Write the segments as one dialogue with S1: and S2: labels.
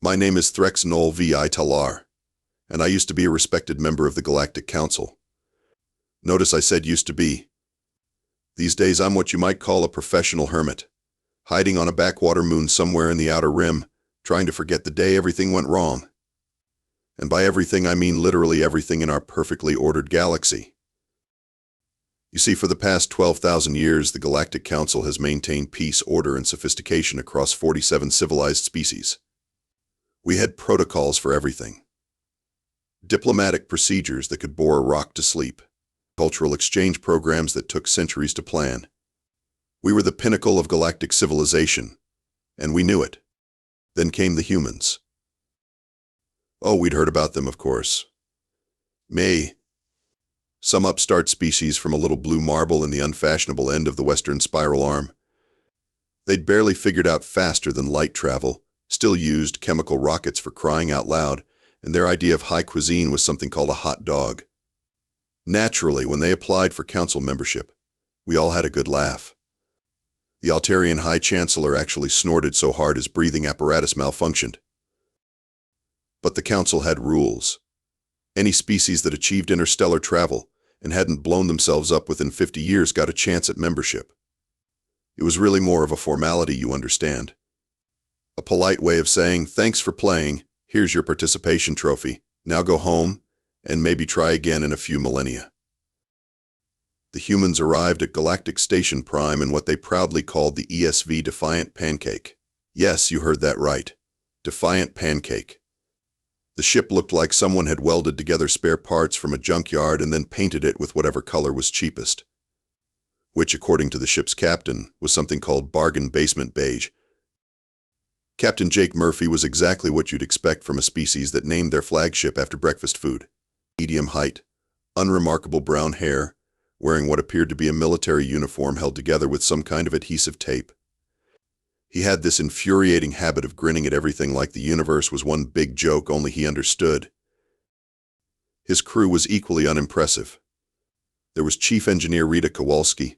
S1: My name is Threx'nol Vii'talar, and I used to be a respected member of the Galactic Council. Notice I said used to be. These days I'm what you might call a professional hermit, hiding on a backwater moon somewhere in the outer rim, trying to forget the day everything went wrong. And by everything I mean literally everything in our perfectly ordered galaxy. You see, for the past 12,000 years, the Galactic Council has maintained peace, order, and sophistication across 47 civilized species. We had protocols for everything. Diplomatic procedures that could bore a rock to sleep. Cultural exchange programs that took centuries to plan. We were the pinnacle of galactic civilization, and we knew it. Then came the humans. Oh, we'd heard about them, of course. Some upstart species from a little blue marble in the unfashionable end of the western spiral arm. They'd barely figured out faster than light travel, still used chemical rockets for crying out loud, and their idea of high cuisine was something called a hot dog. Naturally, when they applied for council membership, we all had a good laugh. The Altarian High Chancellor actually snorted so hard his breathing apparatus malfunctioned. But the council had rules. Any species that achieved interstellar travel and hadn't blown themselves up within 50 years got a chance at membership. It was really more of a formality, you understand. A polite way of saying, thanks for playing, here's your participation trophy, now go home, and maybe try again in a few millennia. The humans arrived at Galactic Station Prime in what they proudly called the ESV Defiant Pancake. Yes, you heard that right. Defiant Pancake. The ship looked like someone had welded together spare parts from a junkyard and then painted it with whatever color was cheapest. Which, according to the ship's captain, was something called bargain basement beige. Captain Jake Murphy was exactly what you'd expect from a species that named their flagship after breakfast food. Medium height, unremarkable brown hair, wearing what appeared to be a military uniform held together with some kind of adhesive tape. He had this infuriating habit of grinning at everything like the universe was one big joke only he understood. His crew was equally unimpressive. There was Chief Engineer Rita Kowalski,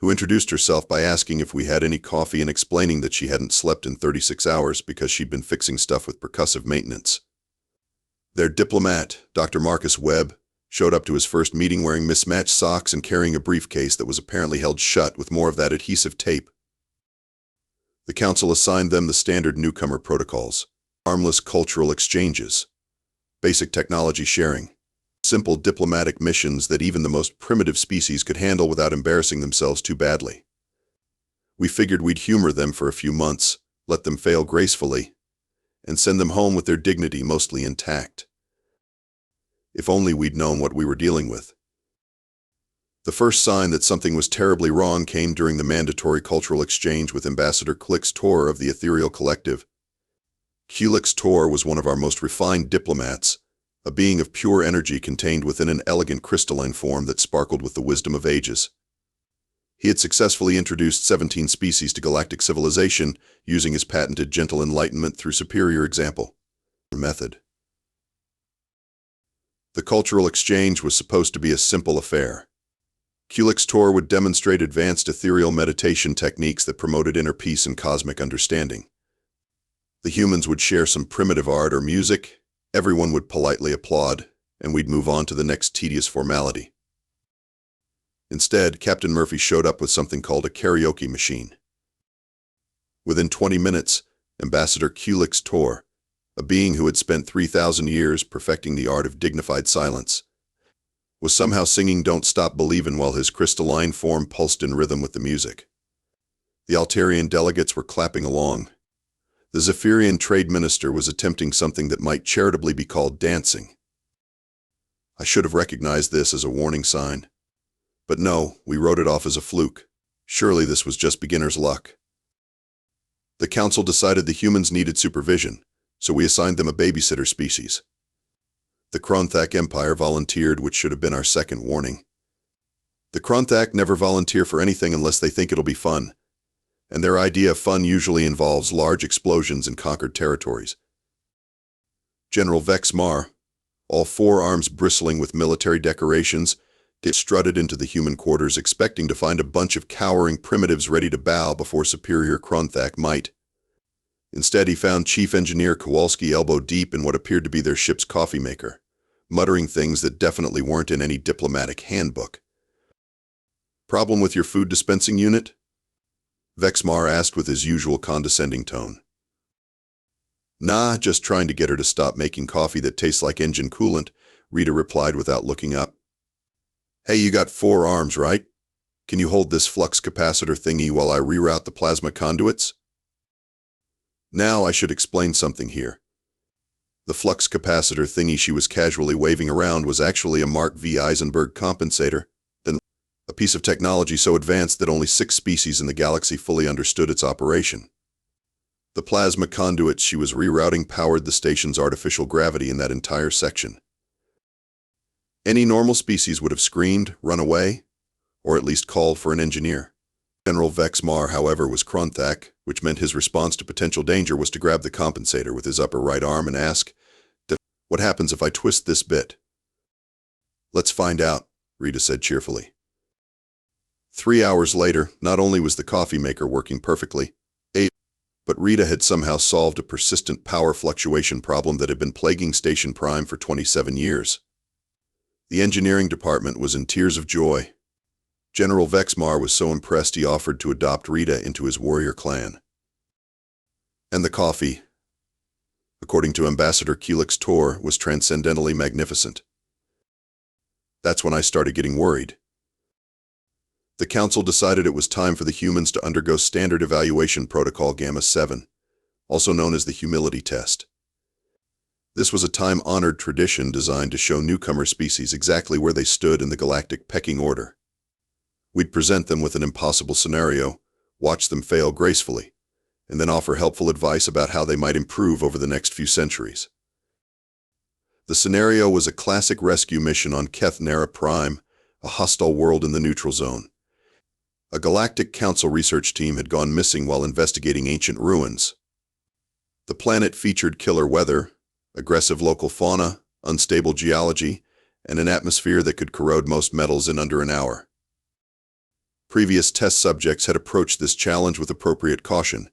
S1: who introduced herself by asking if we had any coffee and explaining that she hadn't slept in 36 hours because she'd been fixing stuff with percussive maintenance. Their diplomat, Dr. Marcus Webb, showed up to his first meeting wearing mismatched socks and carrying a briefcase that was apparently held shut with more of that adhesive tape. The council assigned them the standard newcomer protocols, harmless cultural exchanges, basic technology sharing, simple diplomatic missions that even the most primitive species could handle without embarrassing themselves too badly. We figured we'd humor them for a few months, let them fail gracefully, and send them home with their dignity mostly intact. If only we'd known what we were dealing with. The first sign that something was terribly wrong came during the mandatory cultural exchange with Ambassador Klix Tor of the Ethereal Collective. Klix Tor was one of our most refined diplomats, a being of pure energy contained within an elegant crystalline form that sparkled with the wisdom of ages. He had successfully introduced 17 species to galactic civilization using his patented gentle enlightenment through superior example method. The cultural exchange was supposed to be a simple affair. Klix Tor would demonstrate advanced ethereal meditation techniques that promoted inner peace and cosmic understanding. The humans would share some primitive art or music, everyone would politely applaud, and we'd move on to the next tedious formality. Instead, Captain Murphy showed up with something called a karaoke machine. Within 20 minutes, Ambassador Klix Tor, a being who had spent 3,000 years perfecting the art of dignified silence, was somehow singing Don't Stop Believin' while his crystalline form pulsed in rhythm with the music. The Altarian delegates were clapping along. The Zephyrian trade minister was attempting something that might charitably be called dancing. I should have recognized this as a warning sign. But no, we wrote it off as a fluke. Surely this was just beginner's luck. The council decided the humans needed supervision, so we assigned them a babysitter species. The Kronthak Empire volunteered, which should have been our second warning. The Kronthak never volunteer for anything unless they think it'll be fun, and their idea of fun usually involves large explosions in conquered territories. General Vex Mar, all four arms bristling with military decorations, strutted into the human quarters expecting to find a bunch of cowering primitives ready to bow before superior Kronthak might. Instead, he found Chief Engineer Kowalski elbow deep in what appeared to be their ship's coffee maker, muttering things that definitely weren't in any diplomatic handbook. "Problem with your food dispensing unit?" Vexmar asked with his usual condescending tone. "Nah, just trying to get her to stop making coffee that tastes like engine coolant," Rita replied without looking up. "Hey, you got 4 arms, right? Can you hold this flux capacitor thingy while I reroute the plasma conduits?" Now I should explain something here. The flux capacitor thingy she was casually waving around was actually a Mark V. Eisenberg compensator, then a piece of technology so advanced that only 6 species in the galaxy fully understood its operation. The plasma conduits she was rerouting powered the station's artificial gravity in that entire section. Any normal species would have screamed, run away, or at least called for an engineer. General Vexmar, however, was Kronthak, which meant his response to potential danger was to grab the compensator with his upper right arm and ask, "What happens if I twist this bit?" "Let's find out," Rita said cheerfully. 3 hours later, not only was the coffee maker working perfectly, but Rita had somehow solved a persistent power fluctuation problem that had been plaguing Station Prime for 27 years. The engineering department was in tears of joy. General Vexmar was so impressed he offered to adopt Rita into his warrior clan. And the coffee, according to Ambassador Keelik's tour, was transcendently magnificent. That's when I started getting worried. The Council decided it was time for the humans to undergo Standard Evaluation Protocol Gamma 7, also known as the Humility Test. This was a time-honored tradition designed to show newcomer species exactly where they stood in the galactic pecking order. We'd present them with an impossible scenario, watch them fail gracefully, and then offer helpful advice about how they might improve over the next few centuries. The scenario was a classic rescue mission on Kethnera Prime, a hostile world in the neutral zone. A Galactic Council research team had gone missing while investigating ancient ruins. The planet featured killer weather, aggressive local fauna, unstable geology, and an atmosphere that could corrode most metals in under an hour. Previous test subjects had approached this challenge with appropriate caution.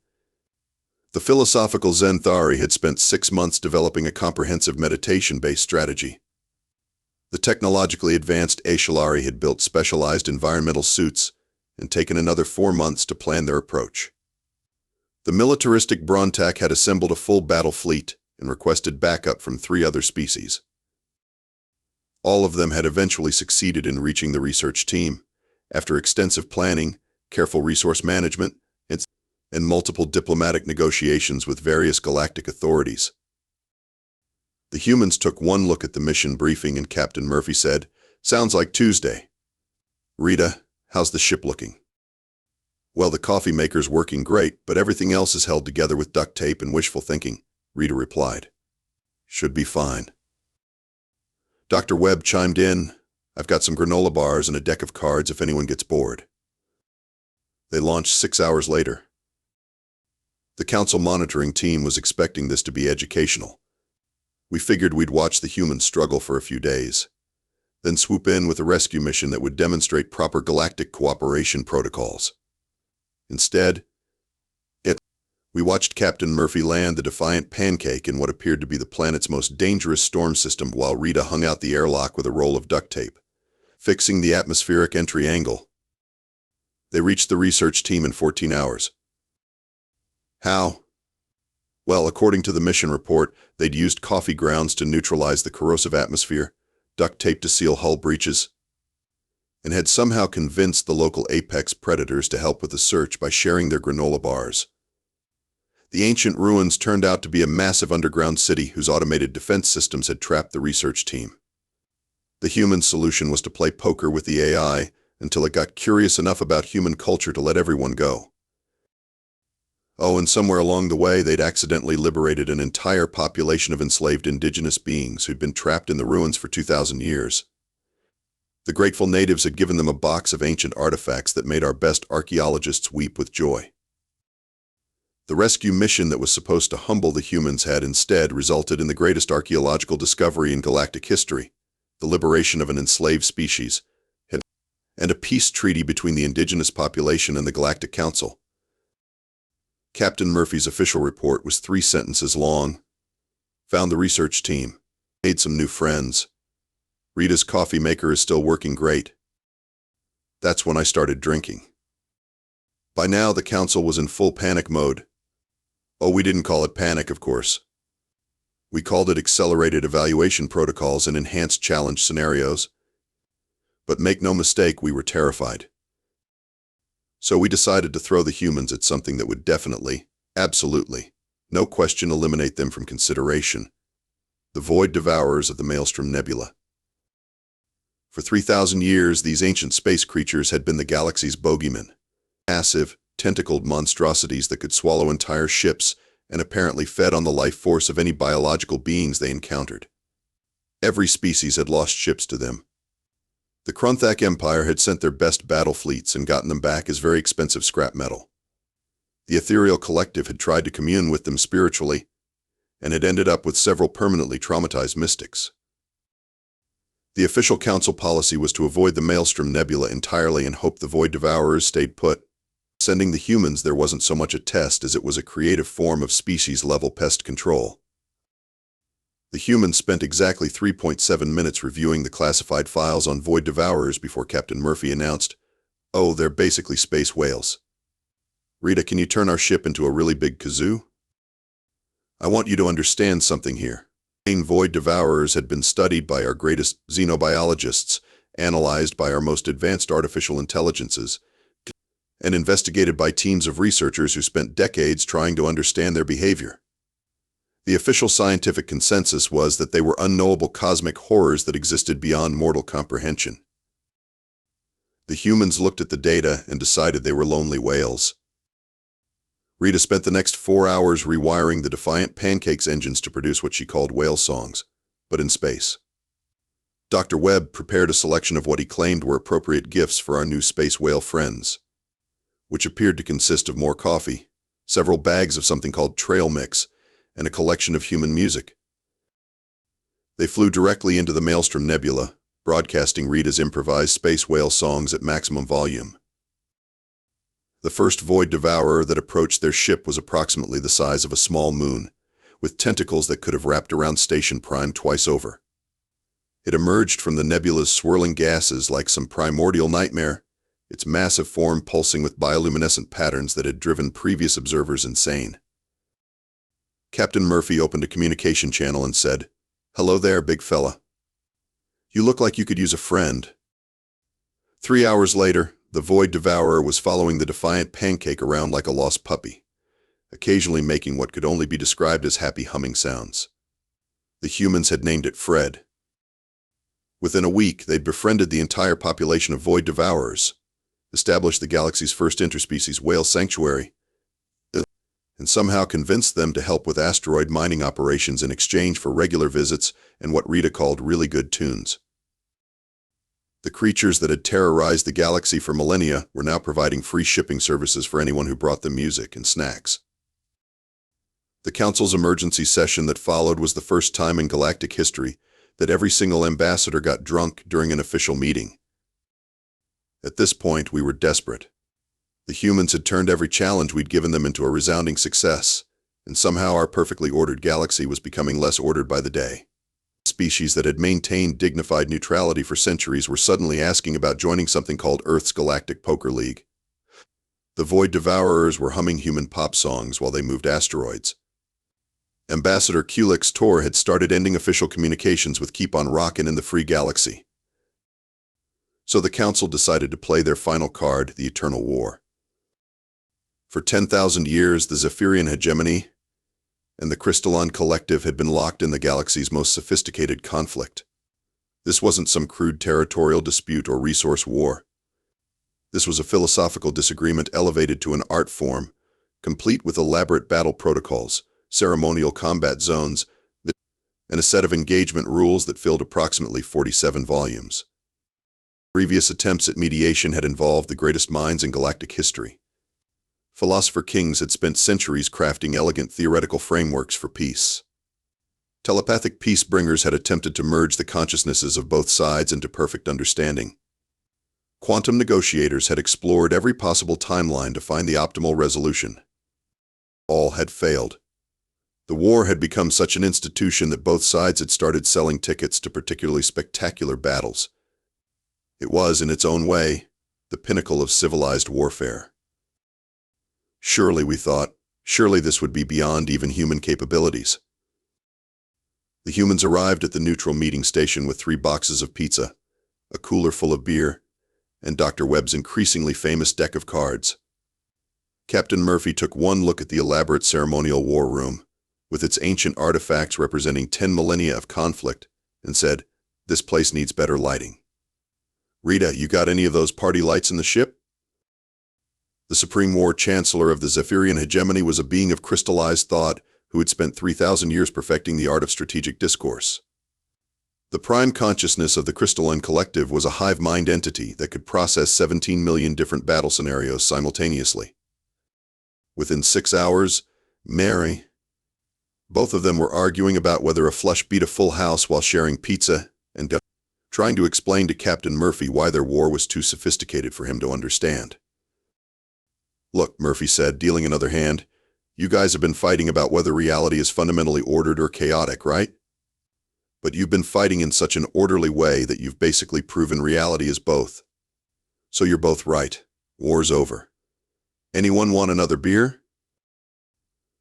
S1: The philosophical Zenthari had spent 6 months developing a comprehensive meditation-based strategy. The technologically advanced Aeshelari had built specialized environmental suits and taken another 4 months to plan their approach. The militaristic Brontak had assembled a full battle fleet and requested backup from 3 other species. All of them had eventually succeeded in reaching the research team, after extensive planning, careful resource management, and multiple diplomatic negotiations with various galactic authorities. The humans took one look at the mission briefing and Captain Murphy said, "Sounds like Tuesday." "Rita, how's the ship looking?" "Well, the coffee maker's working great, but everything else is held together with duct tape and wishful thinking," Rita replied. "Should be fine." Dr. Webb chimed in, "I've got some granola bars and a deck of cards if anyone gets bored." They launched 6 hours later. The Council monitoring team was expecting this to be educational. We figured we'd watch the humans struggle for a few days, then swoop in with a rescue mission that would demonstrate proper galactic cooperation protocols. Instead, we watched Captain Murphy land the Defiant Pancake in what appeared to be the planet's most dangerous storm system while Rita hung out the airlock with a roll of duct tape, fixing the atmospheric entry angle. They reached the research team in 14 hours. How? Well, according to the mission report, they'd used coffee grounds to neutralize the corrosive atmosphere, duct tape to seal hull breaches, and had somehow convinced the local apex predators to help with the search by sharing their granola bars. The ancient ruins turned out to be a massive underground city whose automated defense systems had trapped the research team. The human solution was to play poker with the AI until it got curious enough about human culture to let everyone go. Oh, and somewhere along the way, they'd accidentally liberated an entire population of enslaved indigenous beings who'd been trapped in the ruins for 2,000 years. The grateful natives had given them a box of ancient artifacts that made our best archaeologists weep with joy. The rescue mission that was supposed to humble the humans had instead resulted in the greatest archaeological discovery in galactic history, the liberation of an enslaved species, and a peace treaty between the indigenous population and the Galactic Council. Captain Murphy's official report was 3 sentences long. Found the research team. Made some new friends. Rita's coffee maker is still working great. That's when I started drinking. By now, the council was in full panic mode. Oh, we didn't call it panic, of course. We called it accelerated evaluation protocols and enhanced challenge scenarios. But make no mistake, we were terrified. So we decided to throw the humans at something that would definitely, absolutely, no question eliminate them from consideration. The void devourers of the Maelstrom Nebula. For 3,000 years, these ancient space creatures had been the galaxy's bogeymen. Massive, tentacled monstrosities that could swallow entire ships and apparently fed on the life force of any biological beings they encountered. Every species had lost ships to them. The Chronthak Empire had sent their best battle fleets and gotten them back as very expensive scrap metal. The ethereal collective had tried to commune with them spiritually and had ended up with several permanently traumatized mystics. The official council policy was to avoid the Maelstrom Nebula entirely and hope the Void Devourers stayed put. Sending the humans there wasn't so much a test as it was a creative form of species-level pest control. The humans spent exactly 3.7 minutes reviewing the classified files on Void Devourers before Captain Murphy announced, "Oh, they're basically space whales. Rita, can you turn our ship into a really big kazoo? I want you to understand something here. Void Devourers had been studied by our greatest xenobiologists, analyzed by our most advanced artificial intelligences, and investigated by teams of researchers who spent decades trying to understand their behavior. The official scientific consensus was that they were unknowable cosmic horrors that existed beyond mortal comprehension. The humans looked at the data and decided they were lonely whales. Rita spent the next 4 hours rewiring the Defiant Pancake's engines to produce what she called whale songs, but in space. Dr. Webb prepared a selection of what he claimed were appropriate gifts for our new space whale friends, which appeared to consist of more coffee, several bags of something called trail mix, and a collection of human music. They flew directly into the Maelstrom Nebula, broadcasting Rita's improvised space whale songs at maximum volume. The first void devourer that approached their ship was approximately the size of a small moon, with tentacles that could have wrapped around Station Prime twice over. It emerged from the nebula's swirling gases like some primordial nightmare, its massive form pulsing with bioluminescent patterns that had driven previous observers insane. Captain Murphy opened a communication channel and said, "Hello there, big fella. You look like you could use a friend." 3 hours later, the Void Devourer was following the Defiant Pancake around like a lost puppy, occasionally making what could only be described as happy humming sounds. The humans had named it Fred. Within a week, they'd befriended the entire population of Void Devourers, established the galaxy's first interspecies whale sanctuary, and somehow convinced them to help with asteroid mining operations in exchange for regular visits and what Rita called really good tunes. The creatures that had terrorized the galaxy for millennia were now providing free shipping services for anyone who brought them music and snacks. The Council's emergency session that followed was the first time in galactic history that every single ambassador got drunk during an official meeting. At this point, we were desperate. The humans had turned every challenge we'd given them into a resounding success, and somehow our perfectly ordered galaxy was becoming less ordered by the day. Species that had maintained dignified neutrality for centuries were suddenly asking about joining something called Earth's Galactic Poker League. The Void Devourers were humming human pop songs while they moved asteroids. Ambassador Kulik's tour had started ending official communications with Keep on Rockin' in the Free Galaxy. So the Council decided to play their final card, the Eternal War. For 10,000 years, the Zephyrian hegemony and the Crystallon Collective had been locked in the galaxy's most sophisticated conflict. This wasn't some crude territorial dispute or resource war. This was a philosophical disagreement elevated to an art form, complete with elaborate battle protocols, ceremonial combat zones, and a set of engagement rules that filled approximately 47 volumes. Previous attempts at mediation had involved the greatest minds in galactic history. Philosopher kings had spent centuries crafting elegant theoretical frameworks for peace. Telepathic peace-bringers had attempted to merge the consciousnesses of both sides into perfect understanding. Quantum negotiators had explored every possible timeline to find the optimal resolution. All had failed. The war had become such an institution that both sides had started selling tickets to particularly spectacular battles. It was, in its own way, the pinnacle of civilized warfare. Surely, we thought, surely this would be beyond even human capabilities. The humans arrived at the neutral meeting station with 3 boxes of pizza, a cooler full of beer, and Dr. Webb's increasingly famous deck of cards. Captain Murphy took one look at the elaborate ceremonial war room, with its ancient artifacts representing 10 millennia of conflict, and said, "This place needs better lighting. Rita, you got any of those party lights in the ship?" The Supreme War Chancellor of the Zephyrian hegemony was a being of crystallized thought who had spent 3,000 years perfecting the art of strategic discourse. The prime consciousness of the crystalline collective was a hive-mind entity that could process 17 million different battle scenarios simultaneously. Within 6 hours, Mary, both of them were arguing about whether a flush beat a full house while sharing pizza and trying to explain to Captain Murphy why their war was too sophisticated for him to understand. "Look," Murphy said, dealing another hand, "you guys have been fighting about whether reality is fundamentally ordered or chaotic, right? But you've been fighting in such an orderly way that you've basically proven reality is both. So you're both right. War's over. Anyone want another beer?"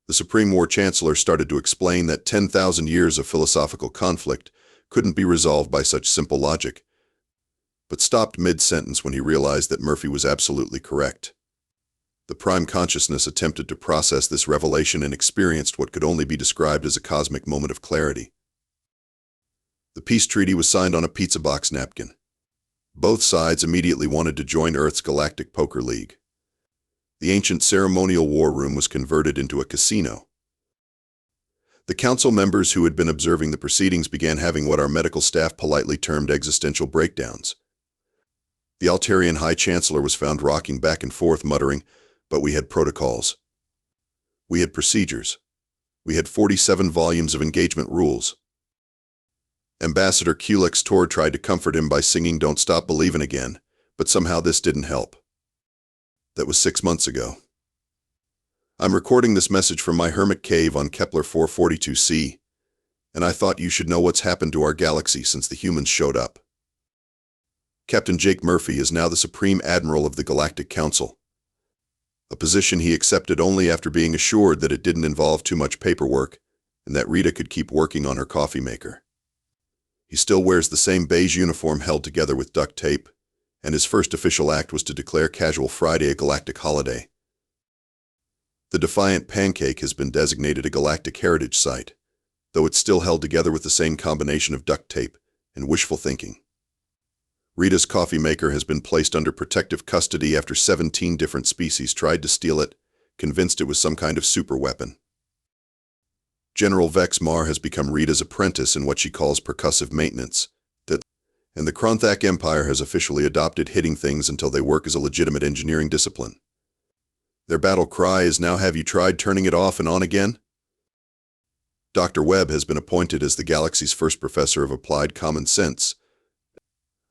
S1: The Supreme War Chancellor started to explain that 10,000 years of philosophical conflict couldn't be resolved by such simple logic, but stopped mid-sentence when he realized that Murphy was absolutely correct. The prime consciousness attempted to process this revelation and experienced what could only be described as a cosmic moment of clarity. The peace treaty was signed on a pizza box napkin. Both sides immediately wanted to join Earth's Galactic Poker League. The ancient ceremonial war room was converted into a casino. The council members who had been observing the proceedings began having what our medical staff politely termed existential breakdowns. The Altarian High Chancellor was found rocking back and forth, muttering, "But we had protocols. We had procedures. We had 47 volumes of engagement rules." Ambassador Kulik's Tor tried to comfort him by singing "Don't Stop Believin' Again," but somehow this didn't help. That was 6 months ago. I'm recording this message from my hermit cave on Kepler 442c, and I thought you should know what's happened to our galaxy since the humans showed up. Captain Jake Murphy is now the Supreme Admiral of the Galactic Council, a position he accepted only after being assured that it didn't involve too much paperwork and that Rita could keep working on her coffee maker. He still wears the same beige uniform held together with duct tape, and his first official act was to declare Casual Friday a galactic holiday. The Defiant Pancake has been designated a galactic heritage site, though it's still held together with the same combination of duct tape and wishful thinking. Rita's coffee maker has been placed under protective custody after 17 different species tried to steal it, convinced it was some kind of superweapon. General Vex Mar has become Rita's apprentice in what she calls percussive maintenance, and the Kronthak Empire has officially adopted hitting things until they work as a legitimate engineering discipline. Their battle cry is now, "Have you tried turning it off and on again?" Dr. Webb has been appointed as the galaxy's first professor of applied common sense,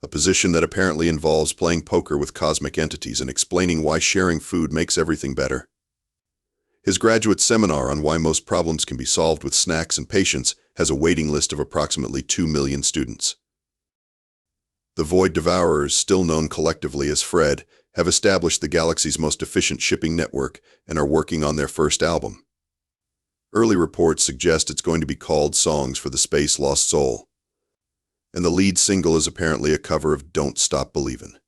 S1: a position that apparently involves playing poker with cosmic entities and explaining why sharing food makes everything better. His graduate seminar on why most problems can be solved with snacks and patience has a waiting list of approximately 2 million students. The Void Devourers, still known collectively as Fred, have established the galaxy's most efficient shipping network and are working on their first album. Early reports suggest it's going to be called Songs for the Space Lost Soul, and the lead single is apparently a cover of Don't Stop Believin'.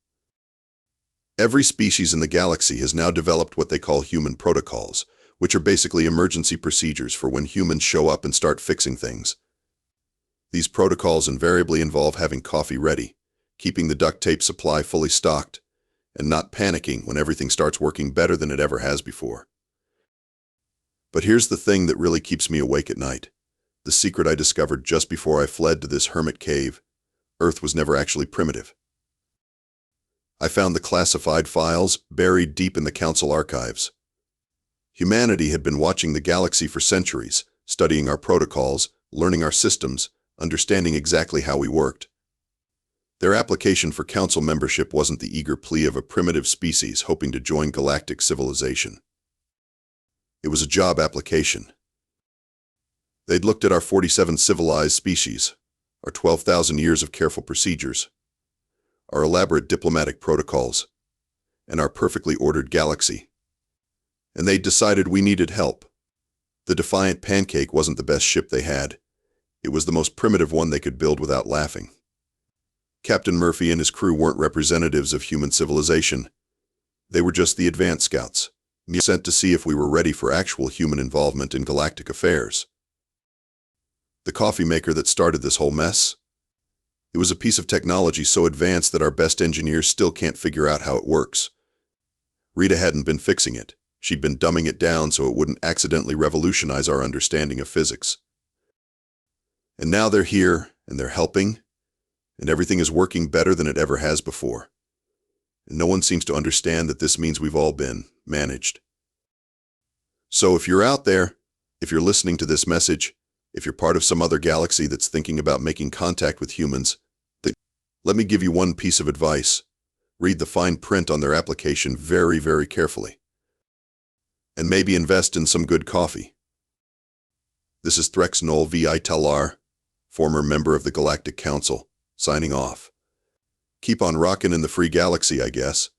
S1: Every species in the galaxy has now developed what they call human protocols, which are basically emergency procedures for when humans show up and start fixing things. These protocols invariably involve having coffee ready, keeping the duct tape supply fully stocked, and not panicking when everything starts working better than it ever has before. But here's the thing that really keeps me awake at night. The secret I discovered just before I fled to this hermit cave. Earth was never actually primitive. I found the classified files buried deep in the Council archives. Humanity had been watching the galaxy for centuries, studying our protocols, learning our systems, understanding exactly how we worked. Their application for council membership wasn't the eager plea of a primitive species hoping to join galactic civilization. It was a job application. They'd looked at our 47 civilized species, our 12,000 years of careful procedures, our elaborate diplomatic protocols, and our perfectly ordered galaxy. And they'd decided we needed help. The Defiant Pancake wasn't the best ship they had. It was the most primitive one they could build without laughing. Captain Murphy and his crew weren't representatives of human civilization. They were just the advanced scouts, sent to see if we were ready for actual human involvement in galactic affairs. The coffee maker that started this whole mess? It was a piece of technology so advanced that our best engineers still can't figure out how it works. Rita hadn't been fixing it. She'd been dumbing it down so it wouldn't accidentally revolutionize our understanding of physics. And now they're here, and they're helping, and everything is working better than it ever has before. And no one seems to understand that this means we've all been managed. So if you're out there, if you're listening to this message, if you're part of some other galaxy that's thinking about making contact with humans, let me give you one piece of advice. Read the fine print on their application very, very carefully. And maybe invest in some good coffee. This is Threx'nol Vii'talar, former member of the Galactic Council, signing off. Keep on rockin' in the free galaxy, I guess.